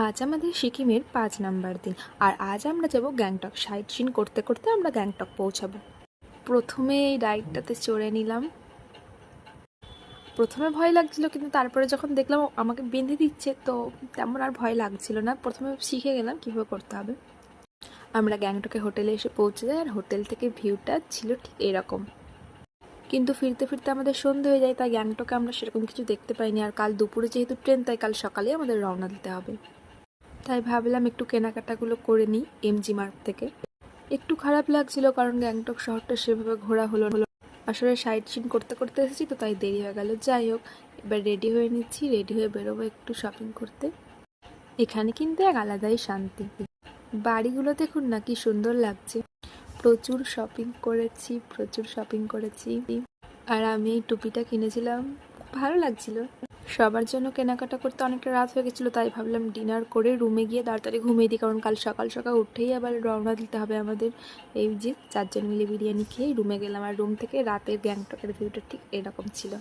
আজ আমাদের সিকিমের ৫ নাম্বার দিন। আর আজ আমরা যাব গ্যাংটক। সাইট সিন করতে করতে আমরা গ্যাংটক পৌঁছাবো। প্রথমে এই রাইডটাতে চড়ে নিলাম। প্রথমে ভয় লাগছিল, কিন্তু তারপরে যখন দেখলাম আমাকে বেঁধে দিচ্ছে তো তেমন আর ভয় লাগছিল না। প্রথমে শিখে গেলাম কীভাবে করতে হবে। আমরা গ্যাংটকে হোটেলে এসে পৌঁছে যাই, আর হোটেল থেকে ভিউটা ছিল ঠিক এরকম। কিন্তু ফিরতে ফিরতে আমাদের সন্ধে হয়ে যায়, তাই গ্যাংটকে আমরা সেরকম কিছু দেখতে পাইনি। আর কাল দুপুরে যেহেতু ট্রেন, তাই কাল সকালেই আমাদের রওনা দিতে হবে। তাই ভাবলাম একটু কেনাকাটাগুলো করে নিই এমজি মার্ট থেকে। একটু খারাপ লাগছিল কারণ গ্যাংটক শহরটা সেভাবে ঘোরা হলো না। আসলে সাইট সিন করতে করতে এসেছি তো, তাই দেরি হয়ে গেল। যাই হোক, এবার রেডি হয়ে নিচ্ছি, রেডি হয়ে বেরোবো একটু শপিং করতে। এখানে কিন্তু এক আলাদাই শান্তি। বাড়িগুলো দেখুন না কি সুন্দর লাগছে। প্রচুর শপিং করেছি। আর আমি এই টুপিটা কিনেছিলাম, খুব ভালো লাগছিল। সবার জন্য কেনাকাটা করতে অনেকটা রাত হয়ে গেছিলো, তাই ভাবলাম ডিনার করে রুমে গিয়ে তাড়াতাড়ি ঘুমিয়ে দিই, কারণ কাল সকাল সকাল উঠেই আবার রওনা দিতে হবে আমাদের। এই যে 4 জন মিলে বিরিয়ানি খেয়ে রুমে গেলাম, আর রুম থেকে রাতের গ্যাংটকের ভিউটা ঠিক এরকম ছিল।